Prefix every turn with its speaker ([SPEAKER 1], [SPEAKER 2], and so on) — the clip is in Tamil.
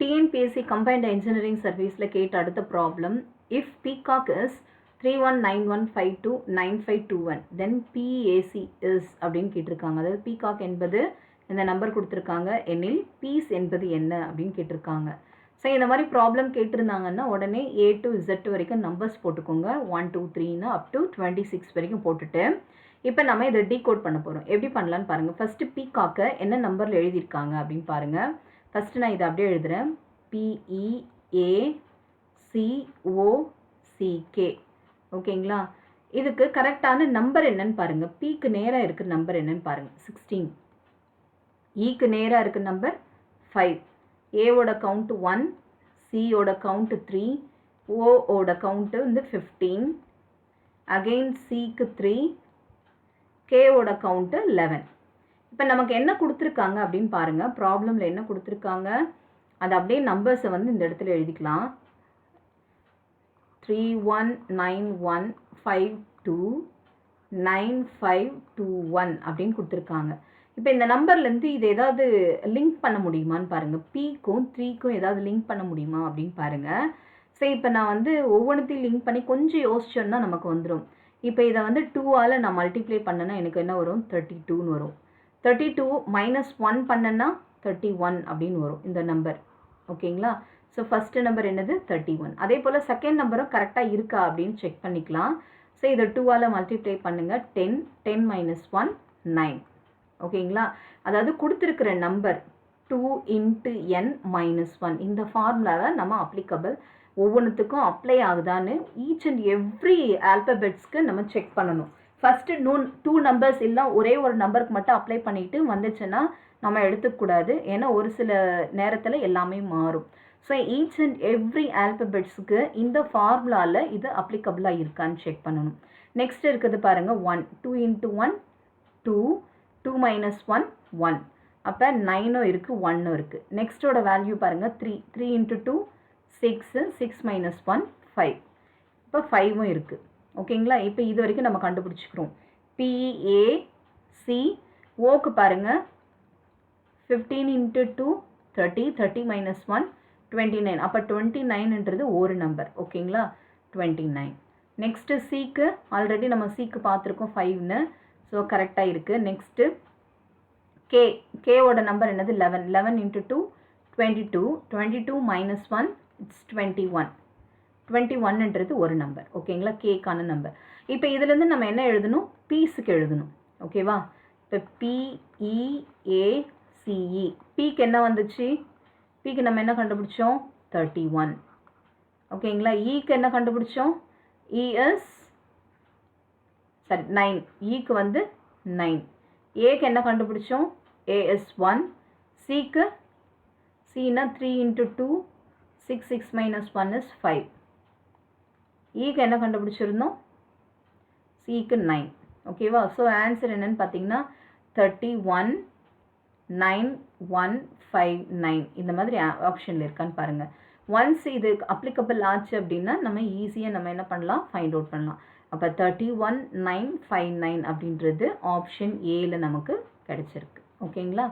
[SPEAKER 1] டிஎன்பிஎஸ்சி கம்பைன்ட் இன்ஜினியரிங் சர்வீஸில் கேட்ட அடுத்த problem, if peacock is 3191529521 then BAC is அப்படின்னு கேட்டிருக்காங்க. அதாவது பீகாக் என்பது இந்த நம்பர் கொடுத்துருக்காங்க, எனில் பீஸ் என்பது என்ன அப்படின்னு கேட்டிருக்காங்க. ஸோ இந்த மாதிரி ப்ராப்ளம் கேட்டிருந்தாங்கன்னா உடனே A to Z வரைக்கும் நம்பர்ஸ் போட்டுக்கோங்க. 1 2 3ன்னு அப் டு 26 வரைக்கும் போட்டுட்டு இப்போ நம்ம இதை டீகோட் பண்ண போகிறோம். எப்படி பண்ணலான்னு பாருங்கள். ஃபஸ்ட்டு பீகாக்கை என்ன நம்பரில் எழுதியிருக்காங்க அப்படின்னு பாருங்கள். ஃபஸ்ட்டு நான் இதை அப்படியே எழுதுகிறேன். PEACOCK. ஓகேங்களா? இதுக்கு கரெக்டான நம்பர் என்னன்னு பாருங்கள். பிக்கு நேராக இருக்கிற நம்பர் என்னன்னு பாருங்கள். 16. ஈக்கு நேராக இருக்கிற நம்பர் 5. ஏவோட கவுண்ட்டு 1, சியோட கவுண்ட்டு 3, ஓவோட கவுண்ட்டு வந்து 15, அகெயின் சிக்கு 3, கேவோட கவுண்ட்டு 11. இப்போ நமக்கு என்ன கொடுத்துருக்காங்க அப்படின்னு பாருங்கள். ப்ராப்ளமில் என்ன கொடுத்துருக்காங்க அது அப்படியே நம்பர்ஸை வந்து இந்த இடத்துல எழுதிக்கலாம். 3191529521 அப்படின்னு கொடுத்துருக்காங்க. இப்போ இந்த நம்பர்லேருந்து இது ஏதாவது லிங்க் பண்ண முடியுமான்னு பாருங்கள். பிக்கும் 3க்கும் ஏதாவது லிங்க் பண்ண முடியுமா அப்படின்னு பாருங்கள். சரி, இப்போ நான் வந்து ஒவ்வொன்றுத்தையும் லிங்க் பண்ணி கொஞ்சம் யோசிச்சோன்னா நமக்கு வந்துடும். இப்போ இதை வந்து 2ஆல் நான் மல்டிப்ளை பண்ணேன்னா எனக்கு என்ன வரும்? 32ன்னு வரும். 32 - 1 பண்ணேன்னா 31 அப்படின்னு வரும் இந்த நம்பர். ஓகேங்களா? ஸோ ஃபஸ்ட்டு நம்பர் என்னது? 31. அதே போல் செகண்ட் நம்பரும் கரெக்டாக இருக்கா அப்படின்னு செக் பண்ணிக்கலாம். ஸோ இதை 2ஆல் மல்டிப்ளை பண்ணுங்கள். 10 10 - 1 9. ஓகேங்களா? அதாவது கொடுத்துருக்கிற நம்பர் 2 × n - 1 இந்த ஃபார்முலாவை நம்ம அப்ளிகபிள் ஒவ்வொன்றுத்துக்கும் அப்ளை ஆகுதான்னு ஈச் அண்ட் எவ்ரி ஆல்பபெட்ஸ்க்கு நம்ம செக் பண்ணணும். ஃபஸ்ட்டு 2 நம்பர்ஸ் இல்லை ஒரே ஒரு நம்பருக்கு மட்டும் அப்ளை பண்ணிவிட்டு வந்துச்சுன்னா நம்ம எடுத்துக்கூடாது. ஏன்னா ஒரு சில நேரத்தில் எல்லாமே மாறும். ஸோ ஈச் அண்ட் எவ்ரி ஆல்பபெட்ஸுக்கு இந்த ஃபார்முலாவில் இது அப்ளிகபிளாக இருக்கான்னு செக் பண்ணணும். நெக்ஸ்ட் இருக்குது பாருங்கள். 1 2 × 1 2 2 - 1 1. அப்போ 9ம் இருக்குது 1ம் இருக்குது. நெக்ஸ்ட்டோட வேல்யூ பாருங்கள். 3 3 × 2 6 6 - 1 5. இப்போ 5ம் இருக்குது. ஓகேங்களா? இப்போ இது வரைக்கும் நம்ம கண்டுபிடிச்சிக்கிறோம். PAC ஓக்கு பாருங்கள். 15 × 2 30 30 - 1 29. அப்போ 29ன்றது ஒரு நம்பர். ஓகேங்களா? 29. நெக்ஸ்ட்டு சிக்கு ஆல்ரெடி நம்ம சிக்கு பார்த்துருக்கோம் 5ன்னு. ஸோ கரெக்டாக இருக்குது. நெக்ஸ்ட்டு கேவோட நம்பர் என்னது? 11 11 × 2 22 22 - 1 இட்ஸ் 21. 21ன்றது ஒரு நம்பர். ஓகேங்களா? கேக்கான நம்பர். இப்போ இதுலேருந்து நம்ம என்ன எழுதணும்? பீஸுக்கு எழுதணும். ஓகேவா? இப்போ PEACE. பிக்கு என்ன வந்துச்சு? பிக்கு நம்ம என்ன கண்டுபிடிச்சோம்? 31. ஓகேங்களா? ஈக்கு என்ன கண்டுபிடிச்சோம்? இஎஸ் 9. ஈக்கு வந்து 9. ஏக்கு என்ன கண்டுபிடிச்சோம்? AS 1. சிக்கு சின்னா 3 × 2 6 6 - 1 is 5. ஈக்கு என்ன கண்டுபிடிச்சிருந்தோம்? சிக்கு 9. ஓகேவா? ஸோ ஆன்சர் என்னன்னு பார்த்தீங்கன்னா 319159 இந்த மாதிரி ஆப்ஷனில் இருக்கான்னு பாருங்கள். ஒன்ஸ் இது அப்ளிகபிள் ஆச்சு அப்படின்னா நம்ம ஈஸியாக நம்ம என்ன பண்ணலாம்? ஃபைண்ட் அவுட் பண்ணலாம். அப்போ 31959 அப்படின்றது ஆப்ஷன் ஏல நமக்கு கிடைச்சிருக்கு. ஓகேங்களா?